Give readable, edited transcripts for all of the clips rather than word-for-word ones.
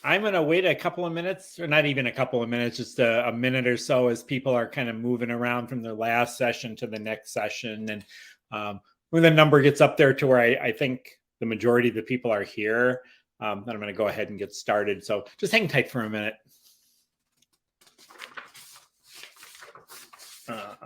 I'm going to wait a couple of minutes, or not even a couple of minutes, just a minute or so as people are kind of moving around from their last session to the next session. And when the number gets up there to where I think the majority of the people are here, then I'm going to go ahead and get started. So just hang tight for a minute. All right.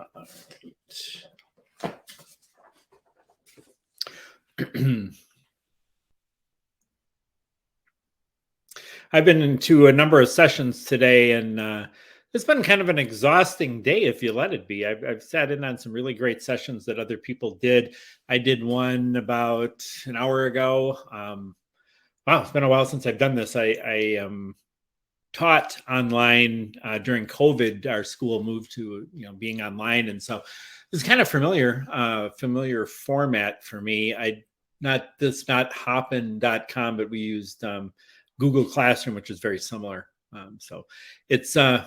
I've been into a number of sessions today, and it's been kind of an exhausting day if you let it be. I've sat in on some really great sessions that other people did. I did one about an hour ago. Wow, it's been a while since I've done this. I taught online during COVID. Our school moved to being online, and so it's kind of familiar format for me. Not Hopin.com, but we used Google Classroom, which is very similar. So it's I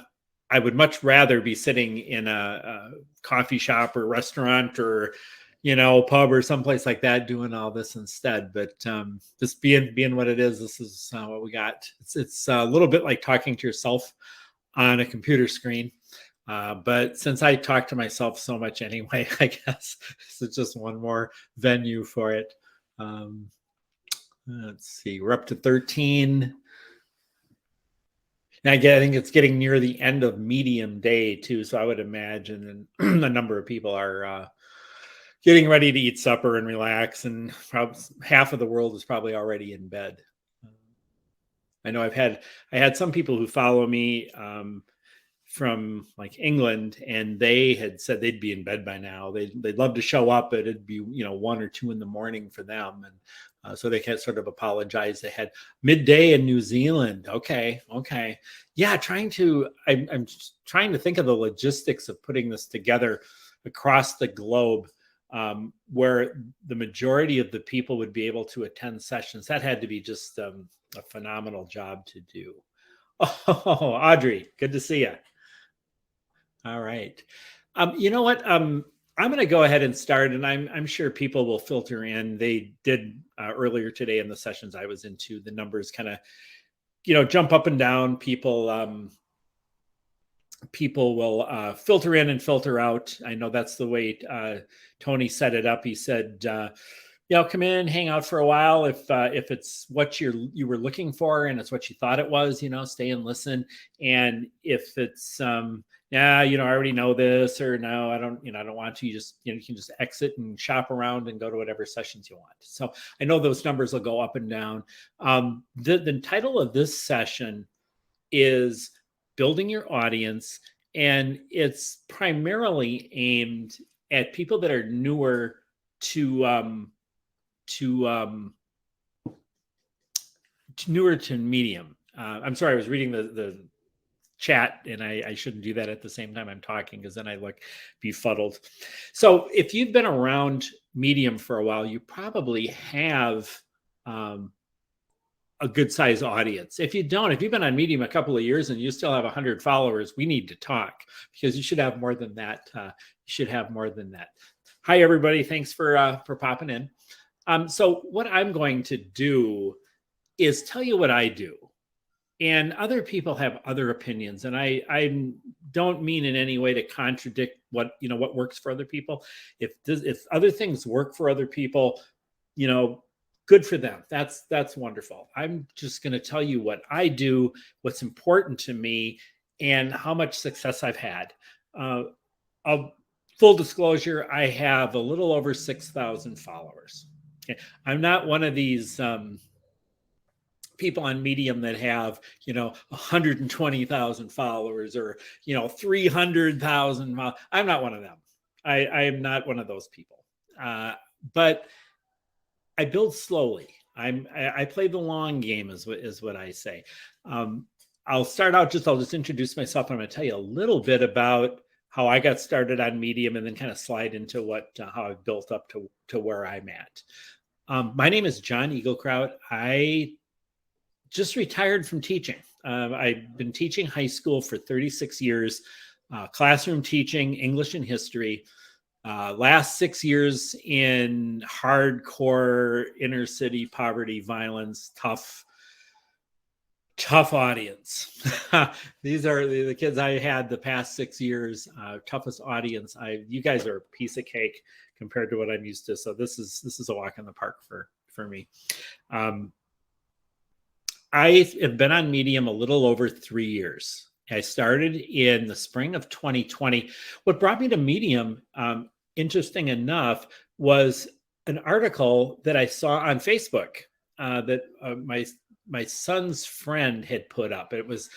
would much rather be sitting in a coffee shop or restaurant or pub or someplace like that doing all this instead. But just being what it is, this is what we got. It's a little bit like talking to yourself on a computer screen. But since I talk to myself so much anyway, I guess it's just one more venue for it. Let's see, we're up to 13. And I think it's getting near the end of medium day too. So I would imagine a number of people are getting ready to eat supper and relax, and probably half of the world is probably already in bed. I know I had some people who follow me from like England, and they had said they'd be in bed by now. They'd love to show up, but it'd be 1 or 2 in the morning for them, and so they can sort of apologize. They had midday in New Zealand. Okay, yeah. I'm trying to think of the logistics of putting this together across the globe, where the majority of the people would be able to attend sessions. That had to be just a phenomenal job to do. Oh, Audrey, good to see you. All right. You know what? I'm going to go ahead and start, and I'm sure people will filter in. They did earlier today in the sessions I was into. The numbers kind of, jump up and down. People will filter in and filter out. I know that's the way Tony set it up. He said, come in, hang out for a while. If it's what you were looking for and it's what you thought it was, stay and listen. And if it's I already know this, or no, I don't want to. You can just exit and shop around and go to whatever sessions you want. So I know those numbers will go up and down. The title of this session is Building Your Audience, and it's primarily aimed at people that are newer to Medium. I'm sorry, I was reading the chat, and I shouldn't do that at the same time I'm talking, because then I look befuddled. So if you've been around Medium for a while, you probably have a good size audience. If you've been on Medium a couple of years and you still have 100 followers, we need to talk, because you should have more than that. Hi, everybody. Thanks for popping in. So what I'm going to do is tell you what I do. And other people have other opinions, and I don't mean in any way to contradict what works for other people. If other things work for other people, good for them. That's wonderful. I'm just going to tell you what I do, what's important to me, and how much success I've had. Full disclosure, I have a little over 6,000 followers. Okay. I'm not one of these people on Medium that have 120,000 followers or 300,000. I'm not one of them. I am not one of those people. But I build slowly. I play the long game, is what I say. I'll just introduce myself. I'm going to tell you a little bit about how I got started on Medium, and then kind of slide into how I've built up to where I'm at. My name is John Egelkrout. I just retired from teaching. I've been teaching high school for 36 years, classroom teaching, English and history. Last 6 years in hardcore inner city poverty, violence, tough Tough audience. These are the kids I had the past 6 years. Toughest audience. You guys are a piece of cake compared to what I'm used to. So this is a walk in the park for me. Um, I have been on Medium a little over 3 years. I started in the spring of 2020. What brought me to Medium, interesting enough, was an article that I saw on Facebook that my son's friend had put up. It was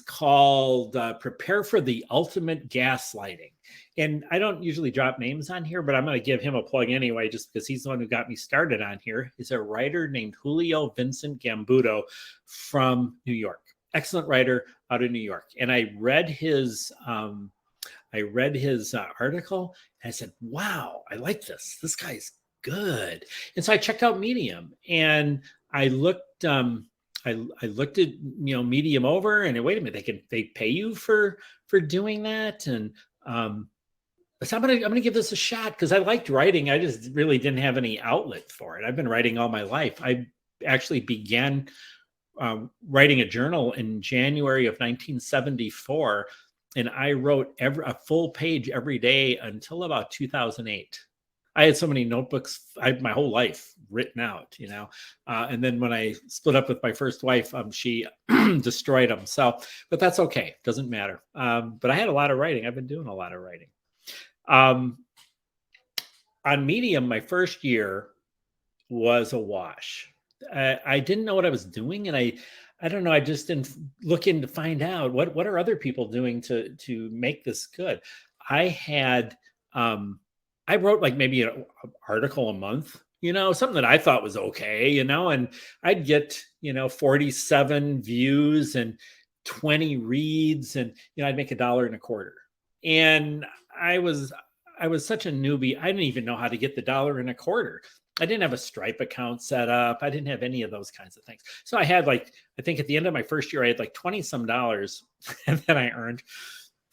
called "Prepare for the Ultimate Gaslighting." And I don't usually drop names on here, but I'm going to give him a plug anyway, just because he's the one who got me started on here. He's a writer named Julio Vincent Gambudo from New York. Excellent writer out of New York. And I read his article and I said, wow, I like this. This guy's good. And so I checked out Medium and I looked I looked at Medium over and wait a minute, they pay you for doing that. And so I'm gonna give this a shot because I liked writing. I just really didn't have any outlet for it. I've been writing all my life. I actually began writing a journal in January of 1974, and I wrote a full page every day until about 2008. I had so many notebooks, my whole life written out, and then when I split up with my first wife, she destroyed them. So, but that's okay. Doesn't matter. But I had a lot of writing. I've been doing a lot of writing. On Medium, my first year was a wash. I didn't know what I was doing, and I don't know. I just didn't look in to find out what are other people doing to make this good. I wrote like maybe an article a month, something that I thought was okay, and I'd get 47 views and 20 reads, and I'd make $1.25. And I was such a newbie. I didn't even know how to get the $1.25. I didn't have a Stripe account set up. I didn't have any of those kinds of things. So I had I think at the end of my first year, I had like 20 some dollars and then I earned.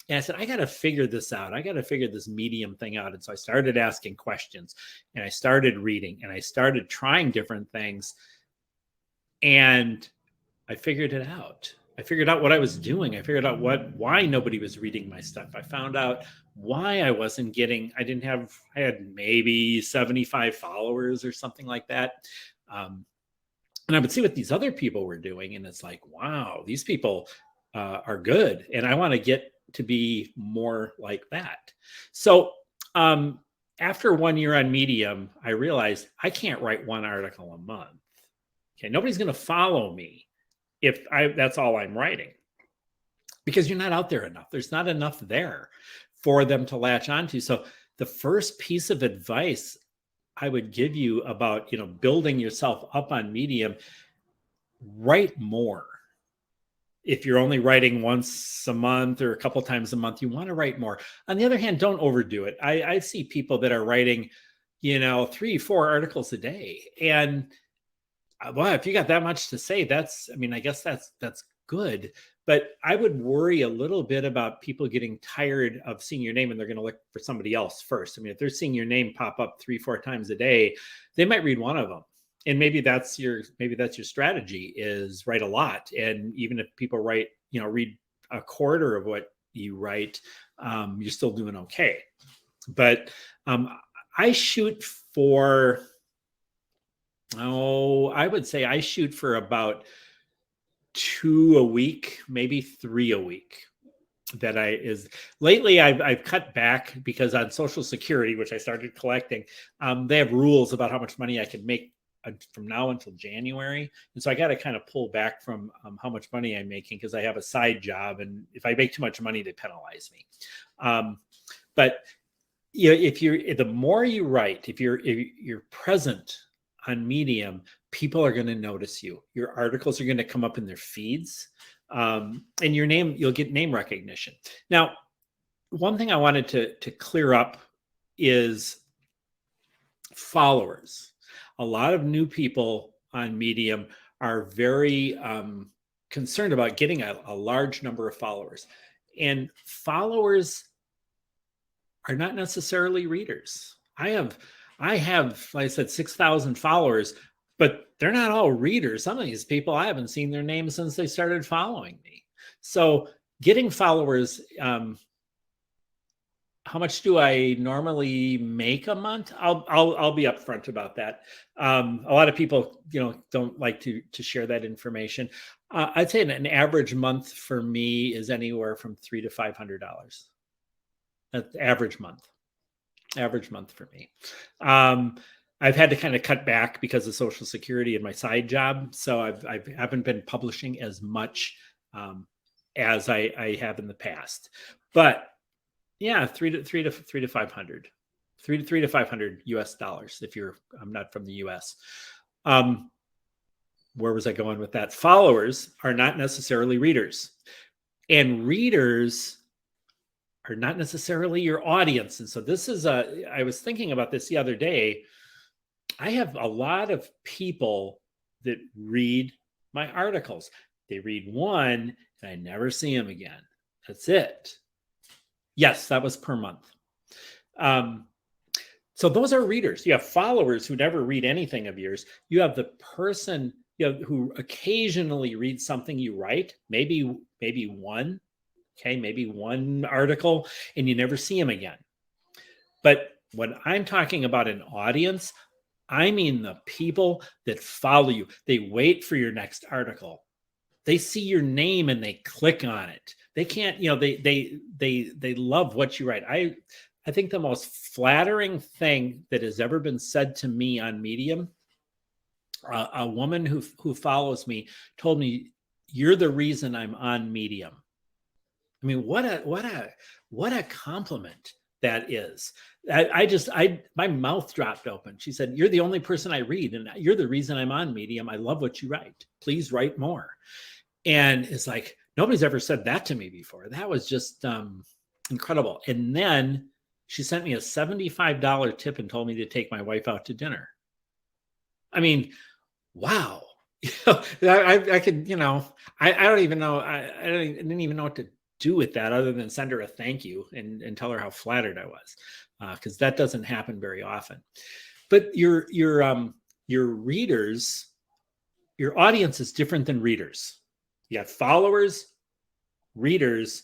And I said, I got to figure this out. I got to figure this Medium thing out. And so I started asking questions and I started reading and I started trying different things. And I figured it out. I figured out what I was doing. I figured out why nobody was reading my stuff. I found out why I had maybe 75 followers or something like that. And I would see what these other people were doing. And it's like, wow, these people are good. And I want to get to be more like that. So after 1 year on Medium, I realized I can't write one article a month. Okay, nobody's going to follow me if that's all I'm writing, because you're not out there enough. There's not enough there for them to latch onto. So the first piece of advice I would give you about, building yourself up on Medium, write more. If you're only writing once a month or a couple times a month, you want to write more. On the other hand, don't overdo it. I see people that are writing, 3-4 articles a day. And well, if you got that much to say, I guess that's good. But I would worry a little bit about people getting tired of seeing your name and they're going to look for somebody else first. If they're seeing your name pop up 3-4 times a day, they might read one of them. And maybe that's your strategy, is write a lot. And even if people read a quarter of what you write, you're still doing okay. But I shoot for, I would say I shoot for about 2 a week, maybe 3 a week. Lately I've cut back because on Social Security, which I started collecting, they have rules about how much money I can make from now until January. And so I got to kind of pull back from how much money I'm making, because I have a side job. And if I make too much money, they penalize me. But the more you write, if you're present on Medium, people are going to notice you. Your articles are going to come up in their feeds, and your name, you'll get name recognition. Now, one thing I wanted to clear up is followers. A lot of new people on Medium are very concerned about getting a large number of followers, and followers are not necessarily readers. I have, like I said, 6,000 followers. but they're not all readers. Some of these people, I haven't seen their names since they started following me. So getting followers, how much do I normally make a month? I'll be upfront about that. A lot of people, don't like to share that information. I'd say an average month for me is anywhere from $300 to $500. That's average month. Average month for me. I've had to kind of cut back because of Social Security and my side job, so I haven't been publishing as much as I have in the past. But yeah, three to 500, three to 500 US dollars if I'm not from the US. Where was I going with that? Followers are not necessarily readers, and readers are not necessarily your audience. And so this is I was thinking about this the other day. I have a lot of people that read my articles. They read one and I never see them again. That's it. Yes, that was per month. So those are readers. You have followers who never read anything of yours. You have the person who occasionally reads something you write, maybe one, maybe one article, and you never see them again. But when I'm talking about an audience, I mean the people that follow you. They wait for your next article. They see your name and they click on it. They can't, they love what you write. I think the most flattering thing that has ever been said to me on Medium, a woman who follows me told me, "You're the reason I'm on Medium." I mean, what a compliment that is. My mouth dropped open. She said, "You're the only person I read, and you're the reason I'm on Medium. I love what you write. Please write more." And it's like, nobody's ever said that to me before. That was just incredible. And then she sent me a $75 tip and told me to take my wife out to dinner. I mean, wow. I could, I don't even know. I didn't even know what to do with that other than send her a thank you and tell her how flattered I was, because that doesn't happen very often. But your readers, your audience is different than readers. You have followers, readers,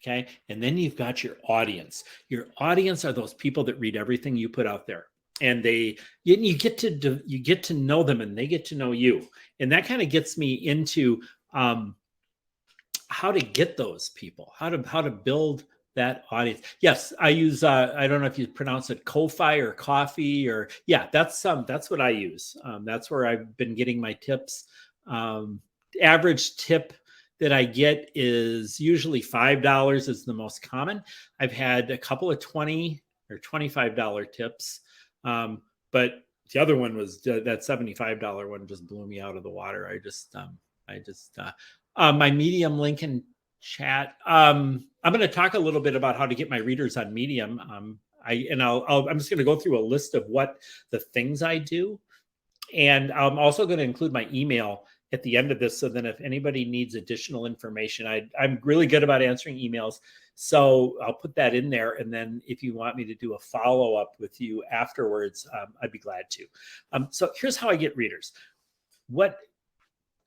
okay, and then you've got your audience. Your audience are those people that read everything you put out there, and you get to know them, and they get to know you, and that kind of gets me into how to get those people, how to build that audience. Yes, I use I don't know if you pronounce it Ko-fi or coffee, or that's what I use. That's where I've been getting my tips. Average tip that I get is usually $5 is the most common. I've had a couple of $20 or $25 tips, but the other one was that $75 one just blew me out of the water. My Medium link in chat. I'm going to talk a little bit about how to get my readers on Medium. I'm just going to go through a list of what the things I do, and I'm also going to include my email at the end of this, so then if anybody needs additional information, I'm really good about answering emails, so I'll put that in there. And then if you want me to do a follow-up with you afterwards, I'd be glad to. So here's how I get readers.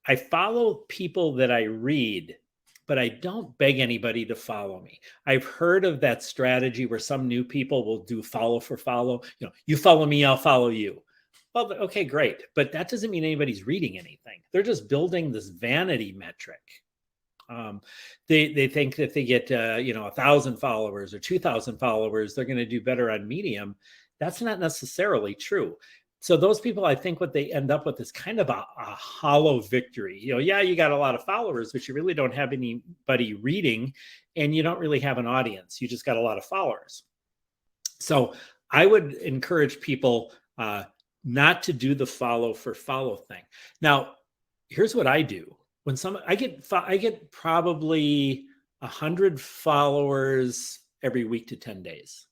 I follow people that I read, but I don't beg anybody to follow me. I've heard of that strategy where some new people will do follow for follow. You follow me, I'll follow you. Well, okay, great. But that doesn't mean anybody's reading anything. They're just building this vanity metric. They think that if they get 1,000 followers or 2,000 followers, they're going to do better on Medium. That's not necessarily true. So those people, I think what they end up with is kind of a hollow victory. You got a lot of followers, but you really don't have anybody reading, and you don't really have an audience. You just got a lot of followers. So I would encourage people not to do the follow for follow thing. Now, here's what I do. When I get probably 100 followers every week to 10 days.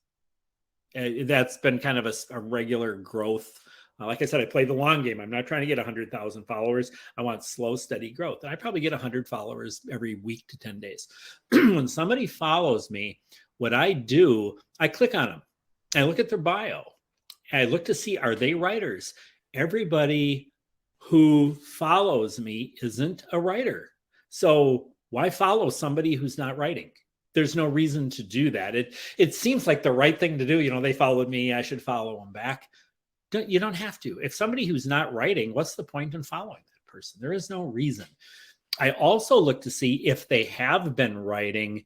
That's been kind of a regular growth. Like I said, I play the long game. I'm not trying to get 100,000 followers. I want slow, steady growth. And I probably get 100 followers every week to 10 days. When somebody follows me, what I do, I click on them. I look at their bio. I look to see, are they writers? everybody who follows me isn't a writer. So why follow somebody who's not writing? There's no reason to do that. It seems like the right thing to do. You know, they followed me, I should follow them back. You don't have to. If somebody who's not writing, what's the point in following that person? There is no reason. I also look to see if they have been writing.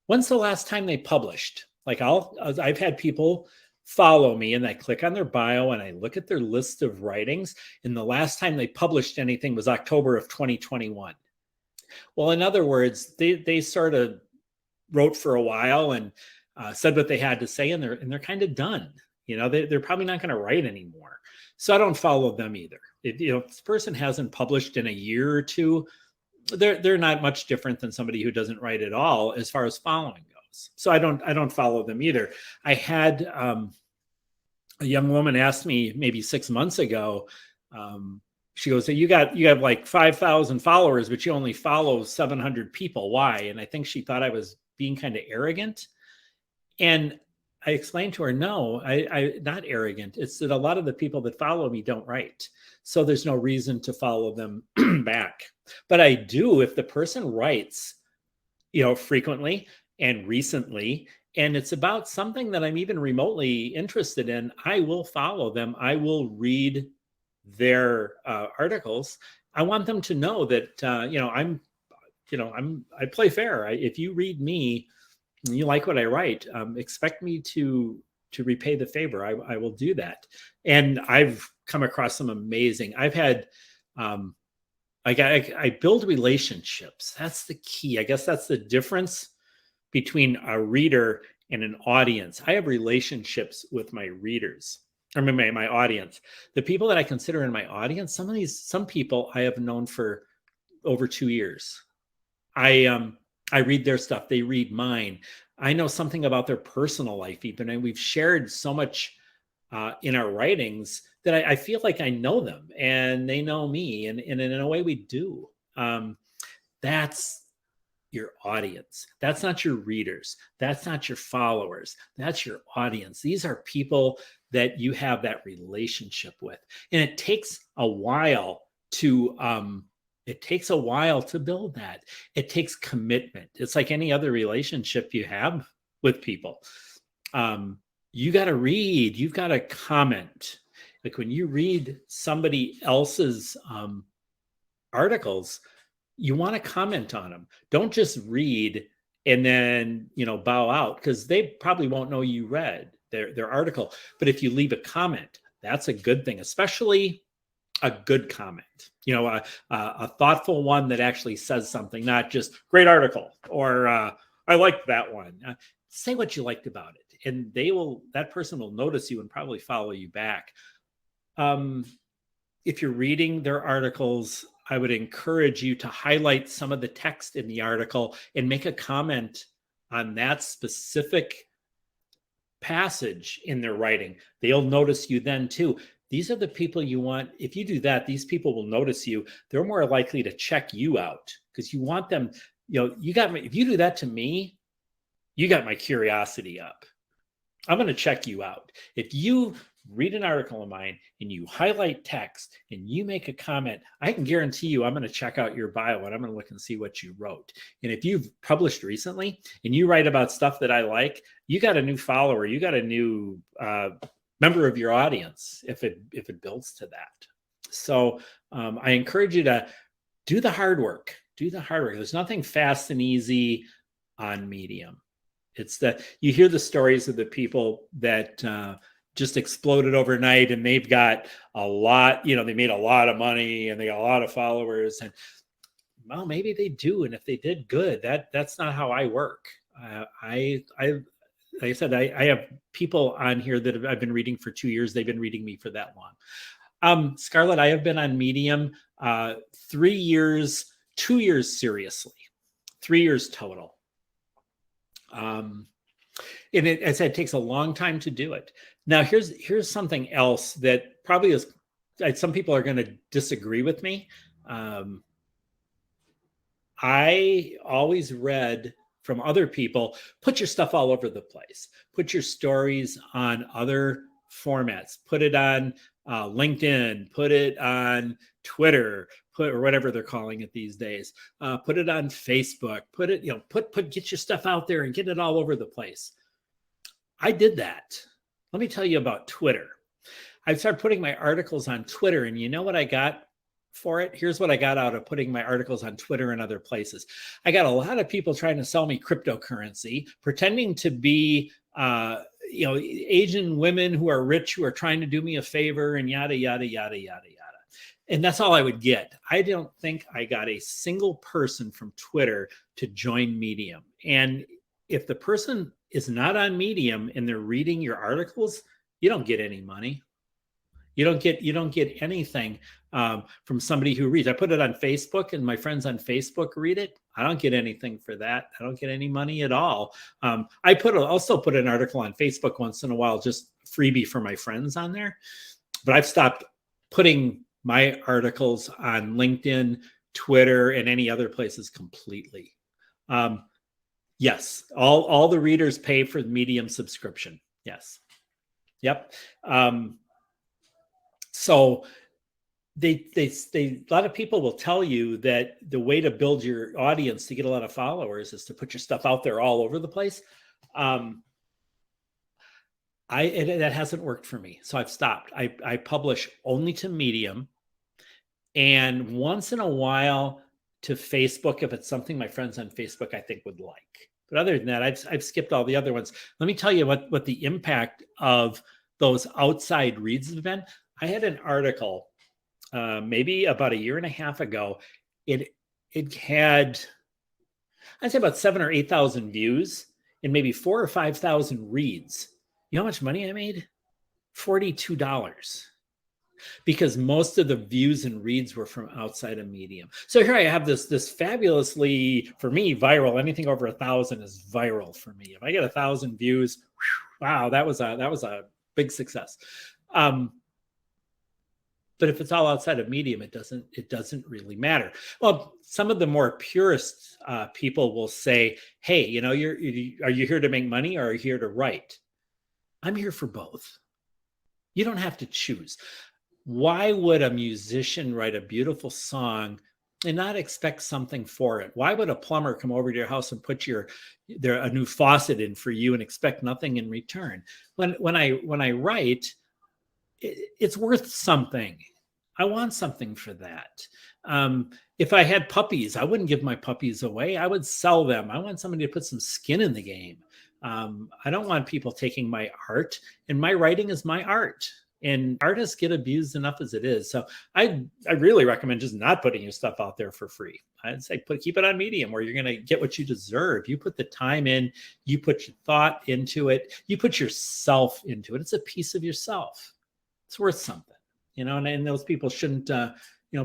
When's the last time they published? Like I've had people follow me and I click on their bio and I look at their list of writings, and the last time they published anything was October of 2021. Well, in other words, they sort of wrote for a while and said what they had to say, and they're kind of done. You know, they're probably not going to write anymore. So I don't follow them either. If this person hasn't published in a year or two, they're not much different than somebody who doesn't write at all as far as following goes. So I don't follow them either. I had a young woman ask me maybe 6 months ago. She goes, so you have like 5,000 followers, but you only follow 700 people. Why? And I think she thought I was being kind of arrogant. And I explained to her, no, I not arrogant. It's that a lot of the people that follow me don't write. So there's no reason to follow them back. But I do, if the person writes, frequently and recently, and it's about something that I'm even remotely interested in, I will follow them. I will read their articles. I want them to know that, I play fair. If you read me, and you like what I write, expect me to repay the favor. I will do that. And I've come across some amazing. I've had, I build relationships. That's the key. I guess that's the difference between a reader and an audience. I have relationships with my readers. I mean, my audience. The people that I consider in my audience, some people I have known for over 2 years. I read their stuff. They read mine. I know something about their personal life even, and we've shared so much in our writings that I feel like I know them and they know me, and in a way we do. That's your audience. That's not your readers. That's not your followers. That's your audience. These are people that you have that relationship with, and it takes a while to build that. It takes commitment. It's like any other relationship you have with people. You got to read, you've got to comment. Like when you read somebody else's articles, you want to comment on them. Don't just read and then, bow out, because they probably won't know you read their article. But if you leave a comment, that's a good thing, especially a good comment, a thoughtful one that actually says something, not just great article or I liked that one. Say what you liked about it, and that person will notice you and probably follow you back. If you're reading their articles, I would encourage you to highlight some of the text in the article and make a comment on that specific passage in their writing. They'll notice you then too. These are the people you want. If you do that, these people will notice you. They're more likely to check you out because you want them. If you do that to me, you got my curiosity up. I'm going to check you out. If you read an article of mine and you highlight text and you make a comment, I can guarantee you I'm going to check out your bio and I'm going to look and see what you wrote. And if you've published recently and you write about stuff that I like, you got a new follower, you got a new member of your audience if it builds to that. So I encourage you to do the hard work. There's nothing fast and easy on Medium. It's that you hear the stories of the people that just exploded overnight and they've got a lot, they made a lot of money and they got a lot of followers, and well, maybe they do. And if they did good, that's not how I work. Like I said, I have people on here that I've been reading for 2 years. They've been reading me for that long. Scarlett, I have been on Medium 3 years, 2 years seriously, 3 years total. And as I said, it takes a long time to do it. Now, here's something else that probably is, some people are going to disagree with me. I always read from other people, put your stuff all over the place. Put your stories on other formats. Put it on LinkedIn, put it on Twitter, or whatever they're calling it these days. Put it on Facebook, put it, get your stuff out there and get it all over the place. I did that. Let me tell you about Twitter. I started putting my articles on Twitter, and you know what I got for it? Here's what I got out of putting my articles on Twitter and other places. I got a lot of people trying to sell me cryptocurrency, pretending to be Asian women who are rich, who are trying to do me a favor, and yada, yada, yada, yada, yada. And that's all I would get. I don't think I got a single person from Twitter to join Medium. And if the person is not on Medium and they're reading your articles, you don't get any money. You don't get anything from somebody who reads. I put it on Facebook, and my friends on Facebook read it. I don't get anything for that. I don't get any money at all. I'll still put an article on Facebook once in a while, just freebie for my friends on there. But I've stopped putting my articles on LinkedIn, Twitter, and any other places completely. Yes, all the readers pay for the Medium subscription. Yes. Yep. So a lot of people will tell you that the way to build your audience to get a lot of followers is to put your stuff out there all over the place. That hasn't worked for me. So I've stopped. I publish only to Medium, and once in a while to Facebook if it's something my friends on Facebook I think would like. But other than that, I've skipped all the other ones. Let me tell you what the impact of those outside reads have been. I had an article maybe about a year and a half ago. It had, I'd say, about 7,000 or 8,000 views and maybe 4,000 or 5,000 reads. You know how much money I made? $42. Because most of the views and reads were from outside of Medium. So here I have this fabulously, for me, viral. Anything over 1,000 is viral for me. If I get 1,000 views, wow, that was a big success. But if it's all outside of Medium, it doesn't really matter. Well, some of the more purist people will say, "Hey, are you here to make money, or are you here to write?" I'm here for both. You don't have to choose. Why would a musician write a beautiful song and not expect something for it? Why would a plumber come over to your house and put a new faucet in for you and expect nothing in return? When I write, it's worth something. I want something for that. If I had puppies, I wouldn't give my puppies away. I would sell them. I want somebody to put some skin in the game. I don't want people taking my art, and my writing is my art. And artists get abused enough as it is. So I really recommend just not putting your stuff out there for free. I'd say keep it on Medium, where you're going to get what you deserve. You put the time in, you put your thought into it, you put yourself into it. It's a piece of yourself. It's worth something, and those people shouldn't,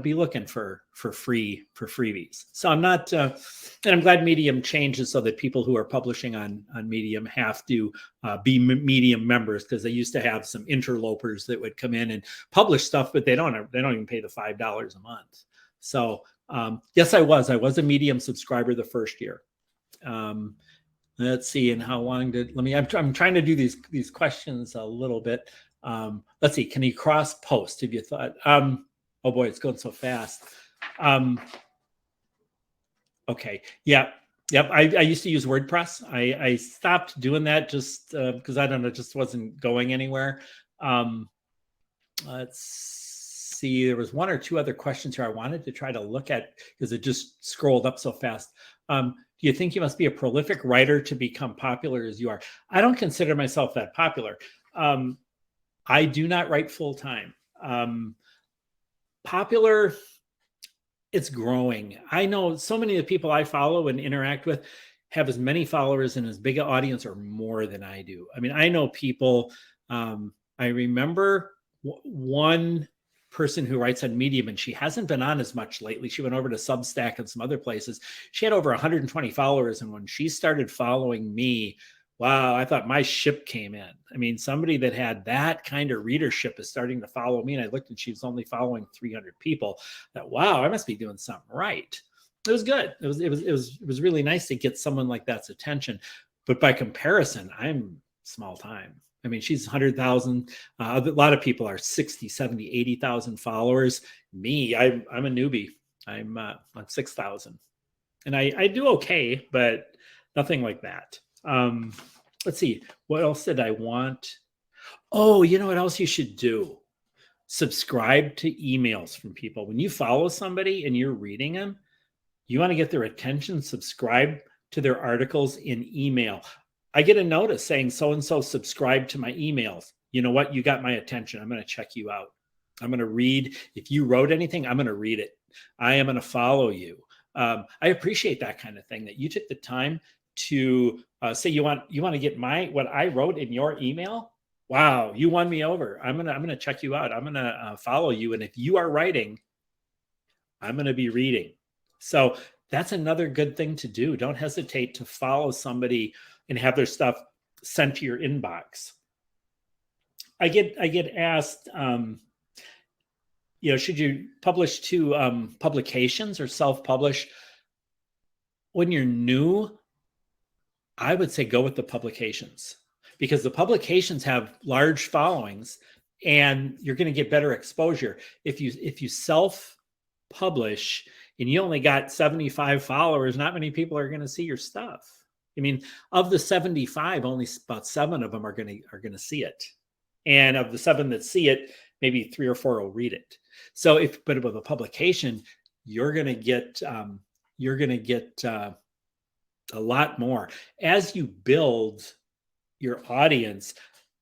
be looking for freebies. So I'm not, and I'm glad Medium changes so that people who are publishing on Medium have to be Medium members, because they used to have some interlopers that would come in and publish stuff, but they don't even pay the $5 a month. So yes, I was a Medium subscriber the first year. Let's see, and how long I'm trying to do these questions a little bit. Let's see, can you cross post? Have you thought? Oh boy, it's going so fast. Okay. Yeah. Yep. I used to use WordPress. I stopped doing that just because I don't know, it just wasn't going anywhere. Let's see. There was one or two other questions here I wanted to try to look at because it just scrolled up so fast. Do you think you must be a prolific writer to become popular as you are? I don't consider myself that popular. I do not write full time. Popular, it's growing. I know so many of the people I follow and interact with have as many followers and as big an audience or more than I do. I mean, I know people, I remember one person who writes on Medium, and she hasn't been on as much lately. She went over to Substack and some other places. She had over 120 followers. And when she started following me, wow, I thought my ship came in. I mean, somebody that had that kind of readership is starting to follow me. And I looked and she was only following 300 people. I thought, wow, I must be doing something right. It was good. It was really nice to get someone like that's attention. But by comparison, I'm small time. I mean, she's 100,000. A lot of people are 60, 70, 80,000 followers. Me, I'm a newbie. I'm on 6,000. And I do okay, but nothing like that. Let's see. What else did I want? Oh, you know what else you should do? Subscribe to emails from people. When you follow somebody and you're reading them, you want to get their attention, subscribe to their articles in email. I get a notice saying so and so subscribe to my emails. You know what? You got my attention. I'm going to check you out. I'm going to read. If you wrote anything, I'm going to read it. I am going to follow you. I appreciate that kind of thing, that you took the time to say you want to get what I wrote in your email. Wow, you won me over. I'm gonna check you out. I'm gonna follow you, and if you are writing, I'm gonna be reading. So that's another good thing to do. Don't hesitate to follow somebody and have their stuff sent to your inbox. I get asked, should you publish to publications or self-publish? When you're new, I would say go with the publications, because the publications have large followings and you're going to get better exposure. If you self-publish and you only got 75 followers, not many people are going to see your stuff. I mean, of the 75, only about 7 of them are going to see it. And of the 7 that see it, maybe 3 or 4 will read it. So but with a publication, you're going to get a lot more. As you build your audience,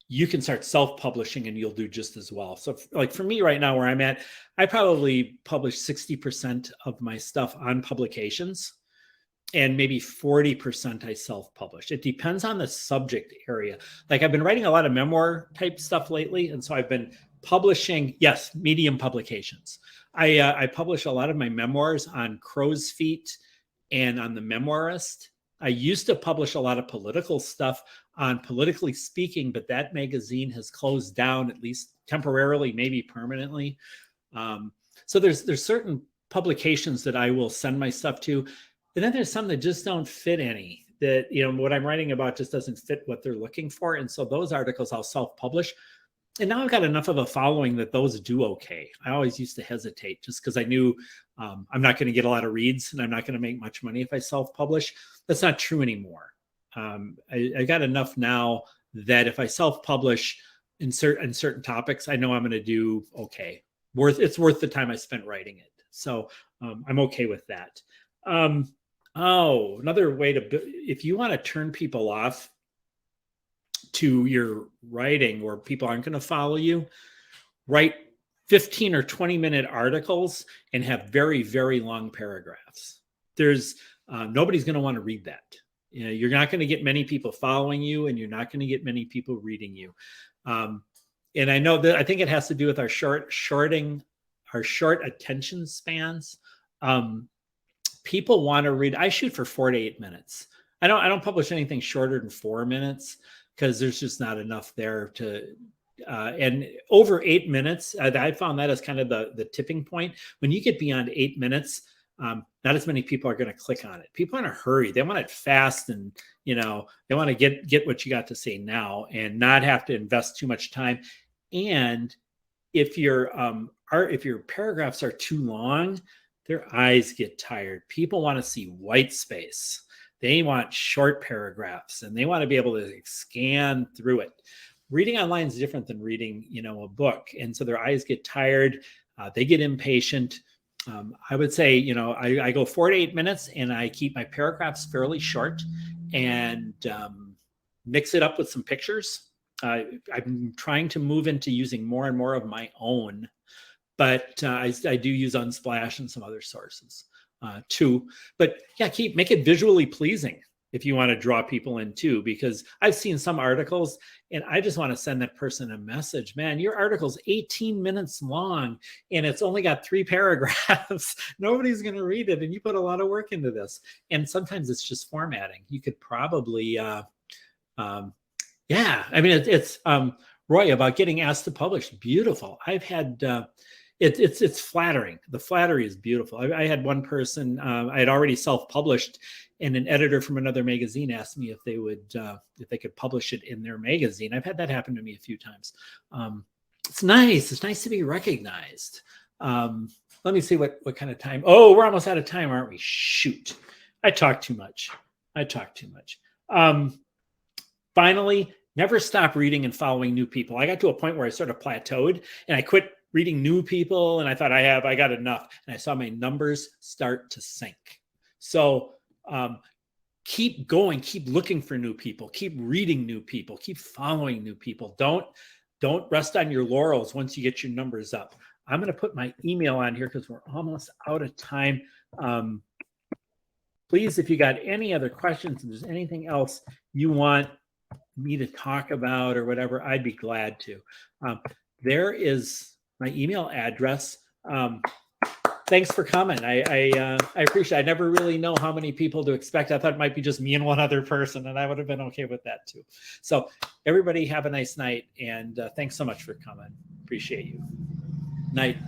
you can start self-publishing and you'll do just as well. So like for me right now, where I'm at, I probably publish 60% of my stuff on publications and maybe 40% I self-publish. It depends on the subject area. Like I've been writing a lot of memoir type stuff lately. And so I've been publishing, yes, Medium publications. I publish a lot of my memoirs on Crow's Feet and on The Memoirist. I used to publish a lot of political stuff on Politically Speaking, but that magazine has closed down, at least temporarily, maybe permanently. So there's certain publications that I will send my stuff to. And then there's some that just don't fit any, that, what I'm writing about just doesn't fit what they're looking for. And so those articles I'll self-publish. And now I've got enough of a following that those do okay. I always used to hesitate just because I knew I'm not going to get a lot of reads and I'm not going to make much money if I self-publish. That's not true anymore. I got enough now that if I self-publish in certain topics, I know I'm going to do okay. It's worth the time I spent writing it. So I'm okay with that. Another way if you want to turn people off to your writing where people aren't going to follow you, write 15 or 20-minute articles and have very, very long paragraphs. There's nobody's going to want to read that. You're not going to get many people following you, and you're not going to get many people reading you. And I know that I think it has to do with our short attention spans. People want to read. I shoot for 4 to 8 minutes. I don't publish anything shorter than 4 minutes because there's just not enough there to. And over 8 minutes, I found that as kind of the tipping point. When you get beyond 8 minutes, not as many people are going to click on it. People are in a hurry. They want it fast, and they want to get what you got to say now and not have to invest too much time. And if your paragraphs are too long, their eyes get tired. People want to see white space. They want short paragraphs, and they want to be able to scan through it. Reading online is different than reading, a book. And so their eyes get tired. They get impatient. I would say, I go 4 to 8 minutes and I keep my paragraphs fairly short and mix it up with some pictures. I'm trying to move into using more and more of my own, but I do use Unsplash and some other sources too. But yeah, make it visually pleasing if you want to draw people in too, because I've seen some articles and I just want to send that person a message. Man, your article's 18 minutes long and it's only got 3 paragraphs. Nobody's going to read it. And you put a lot of work into this. And sometimes it's just formatting. You could probably, it's Roy, about getting asked to publish. Beautiful. I've had, It's flattering. The flattery is beautiful. I had one person, I had already self-published, and an editor from another magazine asked me if they could publish it in their magazine. I've had that happen to me a few times. It's nice. It's nice to be recognized. Let me see what kind of time. Oh, we're almost out of time, aren't we? Shoot. I talk too much. Finally, never stop reading and following new people. I got to a point where I sort of plateaued and I quit reading new people. And I thought I got enough. And I saw my numbers start to sink. So keep going, keep looking for new people, keep reading new people, keep following new people. Don't rest on your laurels once you get your numbers up. I'm going to put my email on here because we're almost out of time. Please, if you got any other questions, if there's anything else you want me to talk about or whatever, I'd be glad to. There is my email address. Thanks for coming. I appreciate it. I never really know how many people to expect. I thought it might be just me and one other person, and I would have been okay with that too. So everybody have a nice night, and thanks so much for coming. Appreciate you. Night.